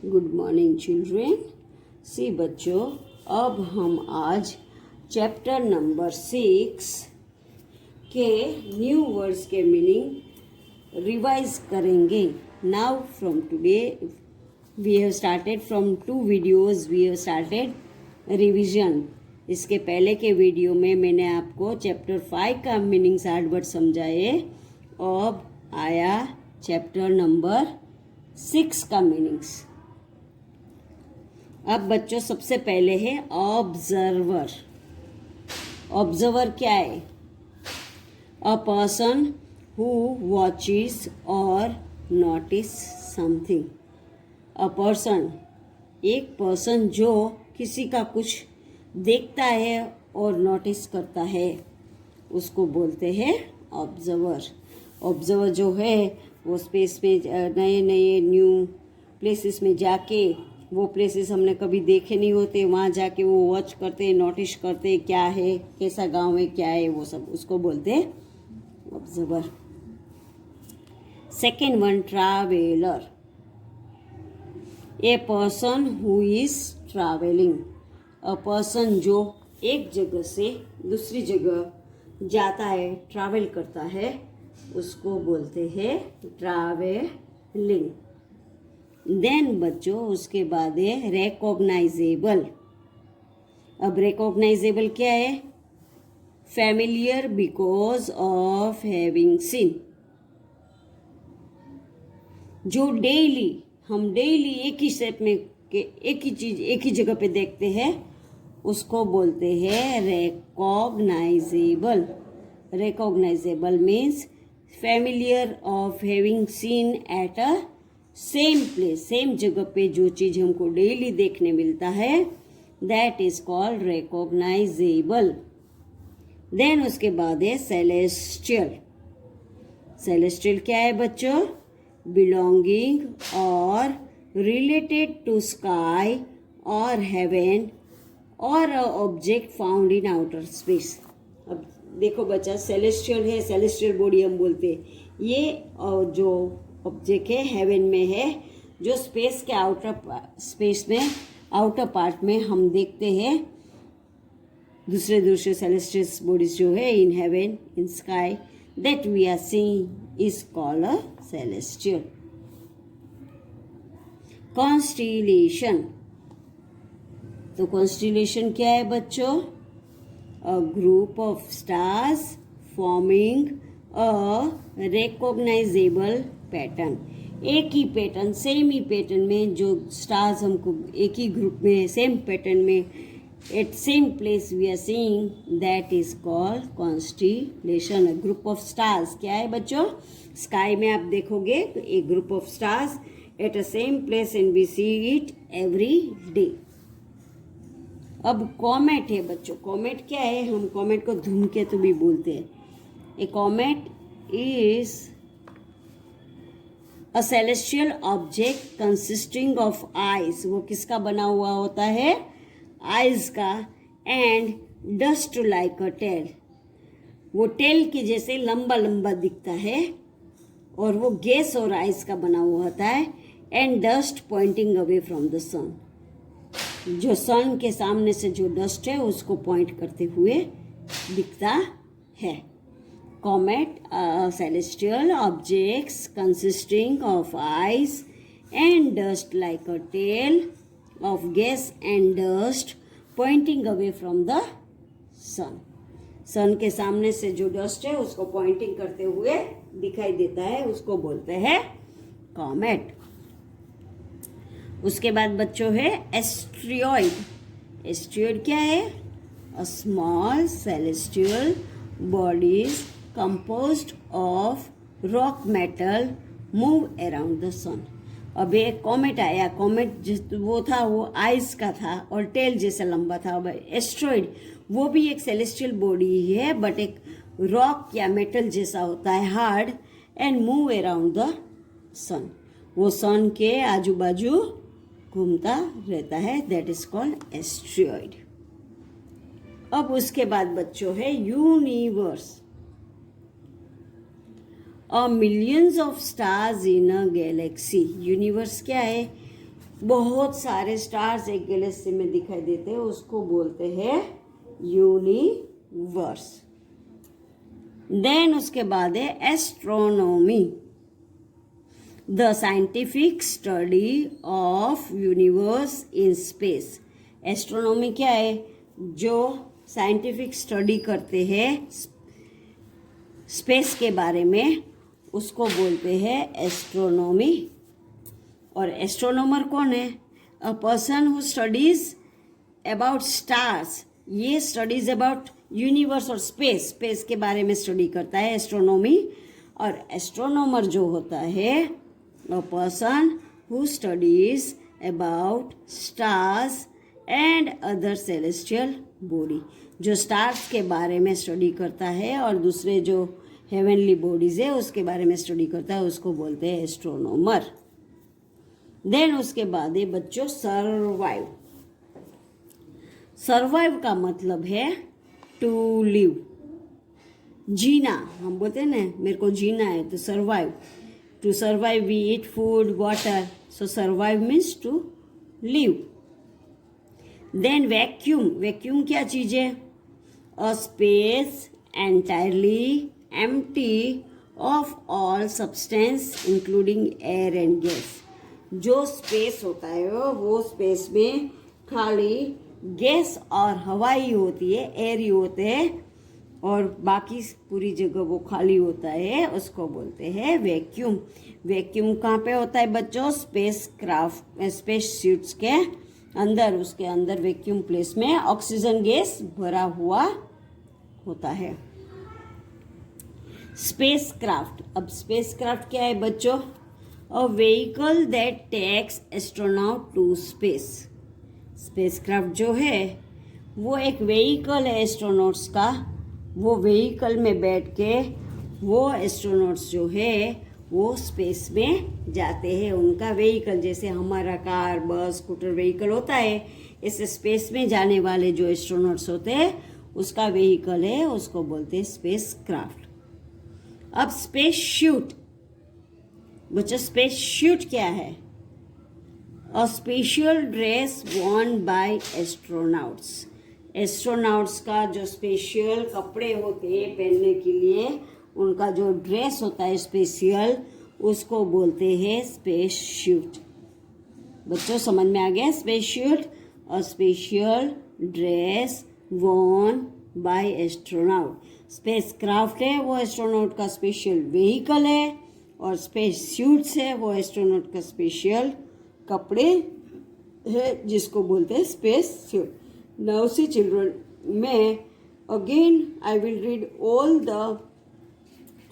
Good morning children. सी बच्चों, अब हम आज चैप्टर नंबर 6 के न्यू वर्ड्स के मीनिंग रिवाइज करेंगे। Now from today we have started from 2 videos we have started revision. इसके पहले के वीडियो में मैंने आपको चैप्टर 5 का मीनिंग 60 वर्ड समझाए। अब आया चैप्टर नंबर 6 का मीनिंग्स। अब बच्चों सबसे पहले है ऑब्जर्वर। ऑब्जर्वर क्या है? अ पर्सन हु वॉचेस और नोटिस समथिंग। अ पर्सन, एक पर्सन जो किसी का कुछ देखता है और नोटिस करता है, उसको बोलते हैं ऑब्जर्वर। ऑब्जर्वर जो है वो स्पेस में नए नए न्यू प्लेसेस में जाके, वो प्लेसेस हमने कभी देखे नहीं होते, वहाँ जाके वो वॉच करते, नोटिस करते, क्या है, कैसा गांव है, क्या है, वो सब उसको बोलते हैं observer. Second one, traveller. A person who is travelling. A person जो एक जगह से दूसरी जगह जाता है, ट्रैवल करता है, उसको बोलते हैं ट्रैवलिंग। देन बच्चों उसके बाद है रिकॉग्नाइजेबल। अब रिकॉग्नाइजेबल क्या है? Familiar because of having seen. जो हम डेली एक ही शेप में एक ही चीज एक ही जगह पे देखते हैं, उसको बोलते हैं recognisable. Recognisable means familiar of having seen at a same place. Same जगह पे जो चीज हमको डेली देखने मिलता है, that is called recognisable. Then उसके बाद है सेलेस्टियल। सेलेस्टियल क्या है बच्चों? बिलोंगिंग और रिलेटेड टू स्काई और हेवन और object found in outer space. अब देखो बच्चा, सेलेस्टियल है, सेलेस्टियल बॉडी हम बोलते हैं। ये जो ऑब्जेक्ट है हेवन में है, जो स्पेस के स्पेस में आउटर पार्ट में हम देखते हैं। दूसरे सेलेस्टियल बॉडीज जो है in heaven, in sky, that we are seeing is called a celestial. Constellation. तो कॉन्स्टिलेशन क्या है बच्चों? A group of stars forming a recognisable pattern. एक ही पैटर्न, सेम ही पैटर्न में जो स्टार्स हमको एक ही ग्रुप में सेम पैटर्न में at same place we are seeing, that is called constellation. A group of stars क्या है बच्चों? स्काई में आप देखोगे तो एक group of stars at a same place and we see it every day. अब कॉमेट है बच्चों। कॉमेट क्या है? हम कॉमेट को धूमकेतु भी बोलते हैं। A comet is a celestial object consisting of ice. वो किसका बना हुआ होता है? आइज का। And dust like a tail. वो टेल के जैसे लंबा लंबा दिखता है, और वो गैस और आइस का बना हुआ होता है। And dust pointing away from the sun. जो सन के सामने से जो डस्ट है उसको पॉइंट करते हुए दिखता है। Comet celestial objects consisting of ice and dust like a tail of gas and dust pointing away from the sun. Sun के सामने से जो डस्ट है उसको पॉइंटिंग करते हुए दिखाई देता है, उसको बोलते हैं कॉमेट। उसके बाद बच्चों है एस्ट्रॉइड। एस्ट्रॉइड क्या है? A small celestial bodies composed of rock metal move around the sun. अब एक कॉमेट आया। कॉमेट वो था, वो आइस का था और टेल जैसा लंबा था। अब एस्ट्रॉइड वो भी एक सेलेस्टियल बॉडी ही है, बट एक रॉक या मेटल जैसा होता है, hard, and move around the sun. वो सन के आजू बाजू घूमता रहता है, दैट इज कॉल्ड एस्ट्रॉइड। अब उसके बाद बच्चों है universe. Millions of stars in a Galaxy. Universe क्या है? बहुत सारे स्टार्स एक गैलेक्सी में दिखाई देते हैं, उसको बोलते हैं यूनिवर्स। देन उसके बाद है astronomy, the scientific study of universe in space. Astronomy क्या है? जो साइंटिफिक स्टडी करते हैं स्पेस के बारे में, उसको बोलते हैं एस्ट्रोनॉमी। और एस्ट्रोनॉमर कौन है? अ person who studies about stars. ये स्टडीज अबाउट यूनिवर्स और स्पेस के बारे में स्टडी करता है एस्ट्रोनॉमी। और एस्ट्रोनॉमर जो होता है, अ person who studies about stars and other celestial body. जो स्टार्स के बारे में स्टडी करता है और दूसरे जो हेवनली बॉडीज है उसके बारे में स्टडी करता है, उसको बोलते हैं एस्ट्रोनॉमर। देन उसके बाद है बच्चों सर्वाइव। सर्वाइव का मतलब है टू लिव, जीना। हम बोलते हैं ना, मेरे को जीना है, तो survive. To survive we eat food water, so survive means to live. Then vacuum. Vacuum क्या चीज है? A space entirely empty of all substance including air and gas. जो स्पेस होता है वो स्पेस में खाली गैस और हवा ही होती है, एयर ही होते हैं, और बाकी पूरी जगह वो खाली होता है, उसको बोलते हैं वैक्यूम। वैक्यूम कहाँ पे होता है बच्चों? स्पेस सूट्स के अंदर, उसके अंदर वैक्यूम प्लेस में ऑक्सीजन गैस भरा हुआ होता है। Spacecraft. अब स्पेस क्राफ्ट क्या है बच्चों? A vehicle that takes astronaut to space. Spacecraft जो है वो एक व्हीकल है एस्ट्रोनॉट्स का। वो व्हीकल में बैठ के वो एस्ट्रोनॉट्स जो है वो स्पेस में जाते हैं। उनका व्हीकल, जैसे हमारा कार, बस, स्कूटर व्हीकल होता है, ऐसे स्पेस में जाने वाले जो एस्ट्रोनॉट्स होते हैं उसका व्हीकल है, उसको बोलते हैं स्पेस क्राफ्ट। अब स्पेस शूट। बच्चों स्पेस शूट क्या है? अ special dress Warne bye astronauts. Astronauts का जो स्पेशल कपड़े होते हैं पहनने के लिए, उनका जो ड्रेस होता है स्पेशल, उसको बोलते हैं स्पेस शूट। बच्चों समझ में आ गया? स्पेस शूट अ special dress Warne bye astronaut. Space craft है वो एस्ट्रोनॉट का स्पेशल व्हीकल है, और स्पेस सूट्स है वो एस्ट्रोनॉट का स्पेशल कपड़े है, जिसको बोलते हैं space suit. Now see children, मैं again I will read all the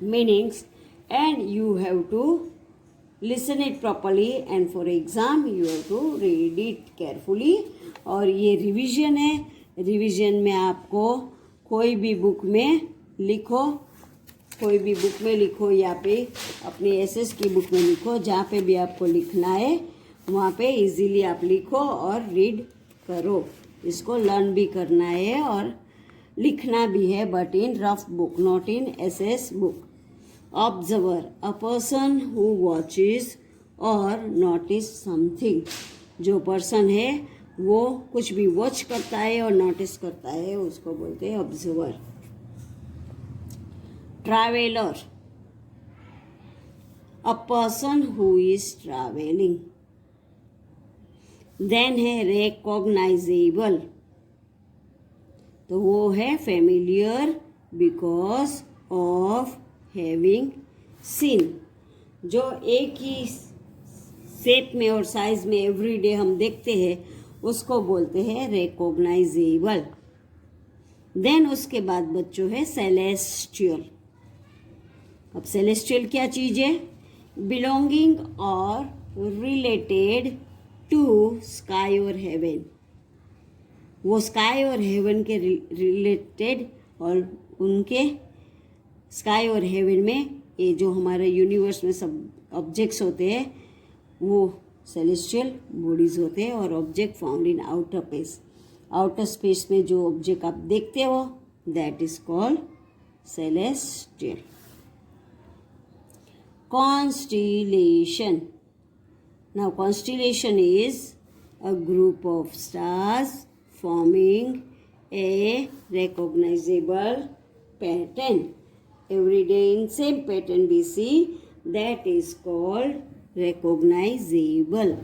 meanings and you have to listen it properly, and for exam you have to read it carefully। और ये रिवीजन है, रिवीजन में आपको कोई भी बुक में लिखो, कोई भी बुक में लिखो या पे अपनी एसएस की बुक में लिखो, जहाँ पे भी आपको लिखना है वहाँ पे इजीली आप लिखो और रीड करो। इसको लर्न भी करना है और लिखना भी है, but in rough book, not in SS book. Observer, a person who watches और नोटिस समथिंग। जो पर्सन है वो कुछ भी वॉच करता है और नोटिस करता है, उसको बोलते हैं observer. Traveller, a person who is travelling. Then है रिकॉग्नाइजेबल, तो वो है familiar because of having seen. जो एक ही शेप में और साइज में एवरीडे हम देखते हैं उसको बोलते हैं रिकॉग्नाइजेबल। देन उसके बाद बच्चों है सेलेस्टियल। अब सेलेस्टियल क्या चीज है? बिलोंगिंग और रिलेटेड टू स्काई और हेवन। वो स्काई और हेवन के रिलेटेड, और उनके स्काई और हेवन में ये जो हमारे यूनिवर्स में सब ऑब्जेक्ट्स होते हैं वो सेलेस्टियल बॉडीज होते हैं, और object found in outer space. Outer space में जो ऑब्जेक्ट आप देखते हो that is called celestial. Constellation, Now constellation is a group of stars forming a recognizable pattern. Every day in same pattern we see, that is called recognizable.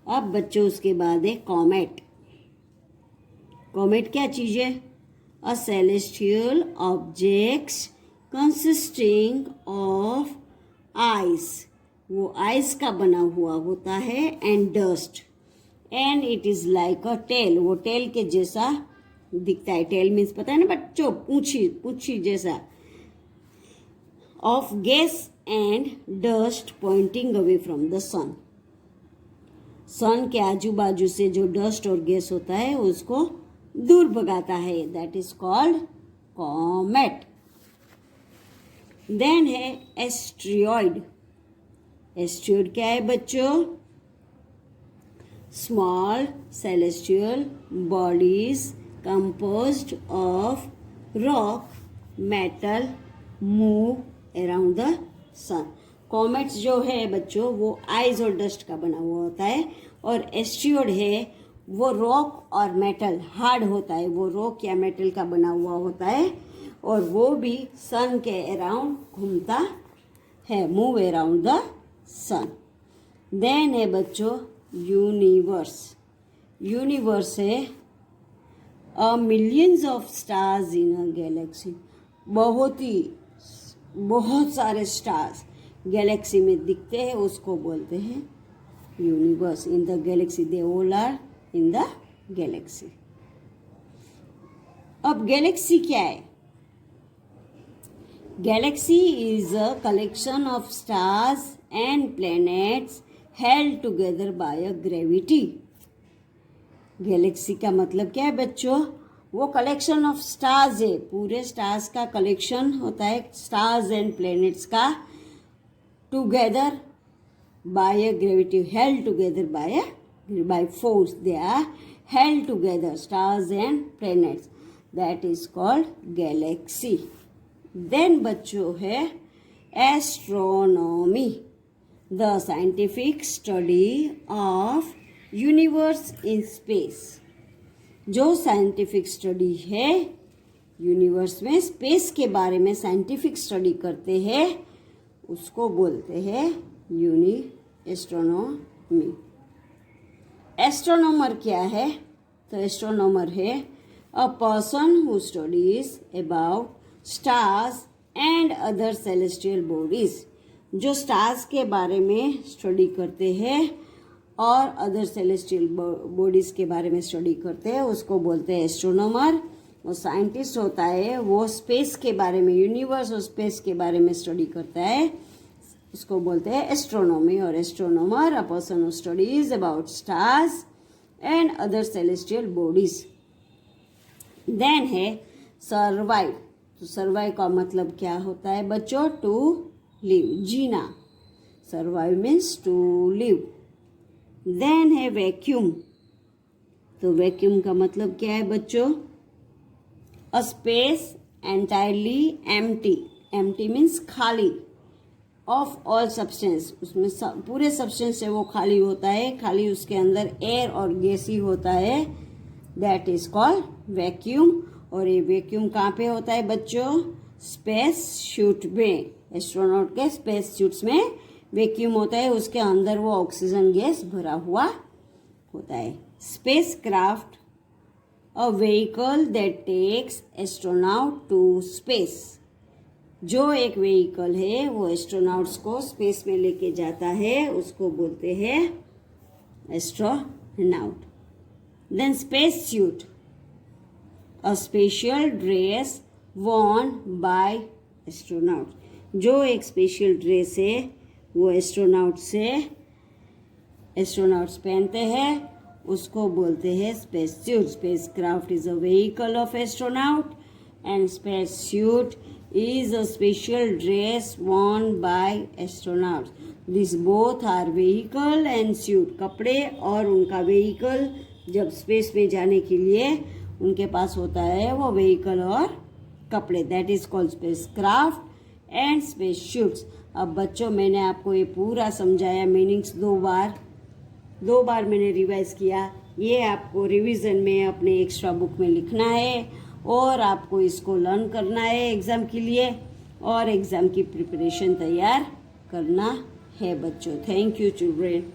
अब बच्चों उसके बाद है कॉमेट. कॉमेट क्या चीज है? A celestial objects consisting of ice. वो ice का बना हुआ होता है and dust, and it is like a tail. वो टेल के जैसा दिखता है. टेल मीन्स पता है ना बच्चों, पूंछी जैसा. Of gas and dust pointing away from the sun. Sun के आजू बाजू से जो डस्ट और गैस होता है उसको दूर भगाता है. That is called comet. Then है एस्ट्रॉयड. एस्ट्रॉयड क्या है बच्चों? Small celestial bodies composed of rock metal move around the sun. Comets जो है बच्चों वो आइस और डस्ट का बना हुआ होता है, और एस्ट्रॉयड है वो रॉक और मेटल हार्ड होता है. वो रॉक या मेटल का बना हुआ होता है, और वो भी सन के अराउंड घूमता है, move around the sun. Then है बच्चों यूनिवर्स. यूनिवर्स है a millions of stars in a galaxy. बहुत सारे स्टार्स गैलेक्सी में दिखते हैं, उसको बोलते हैं universe. In the galaxy, they all are in the galaxy. अब गैलेक्सी क्या है? Galaxy is a collection of stars and planets held together by a gravity. Galaxy का मतलब क्या है बच्चों? वो कलेक्शन ऑफ स्टार्स है. पूरे स्टार्स का कलेक्शन होता है, स्टार्स एंड प्लैनेट्स का, together by a gravity, held together by force. They are held together, stars and planets. That is called galaxy. Then बच्चों है astronomy, the scientific study of universe in space. जो scientific study है universe में, space के बारे में scientific study करते हैं, उसको बोलते हैं एस्ट्रोनॉमी. एस्ट्रोनॉमर क्या है? तो एस्ट्रोनॉमर है अ person who studies about stars and other celestial bodies. जो स्टार्स के बारे में स्टडी करते हैं और अदर सेलेस्टियल बॉडीज के बारे में स्टडी करते हैं, उसको बोलते हैं एस्ट्रोनॉमर. वो साइंटिस्ट होता है, वो स्पेस के बारे में, यूनिवर्स और स्पेस के बारे में स्टडी करता है, उसको बोलते हैं एस्ट्रोनॉमी. और astronomer a person who studies about stars and other celestial bodies. Then है सर्वाइव. तो सर्वाइव का मतलब क्या होता है बच्चों? टू लिव, जीना. Survive means to live. Then है वैक्यूम. तो वैक्यूम का मतलब क्या है बच्चों? A space entirely empty. Empty means खाली. ऑफ ऑल सब्सटेंस, उसमें पूरे सब्सटेंस से वो खाली होता है, खाली उसके अंदर एयर और गैस ही होता है. That is called vacuum. और ये वैक्यूम कहाँ पे होता है बच्चों? स्पेस सूट में. एस्ट्रोनॉट के स्पेस सूट्स में वैक्यूम होता है, उसके अंदर वो ऑक्सीजन गैस भरा हुआ होता है. Spacecraft a vehicle that takes astronaut to space. जो एक व्हीकल है वो एस्ट्रोनॉट्स को स्पेस में लेके जाता है, उसको बोलते हैं astronaut. Then space suit a special dress worn by astronaut. जो एक स्पेशल ड्रेस है वो एस्ट्रोनॉट्स पहनते हैं, उसको बोलते हैं space suit. Space craft is a vehicle of astronaut and space suit is a special dress worn by astronauts. These both are vehicle and suit. कपड़े और उनका vehicle जब स्पेस में जाने के लिए उनके पास होता है वो vehicle और कपड़े. That is called spacecraft and space suits. अब बच्चों मैंने आपको ये पूरा समझाया, मीनिंग्स दो बार मैंने रिवाइज किया। ये आपको रिवीजन में अपने एक्स्ट्रा बुक में लिखना है और आपको इसको लर्न करना है एग्ज़ाम के लिए और एग्ज़ाम की प्रिपरेशन तैयार करना है बच्चों। Thank you children.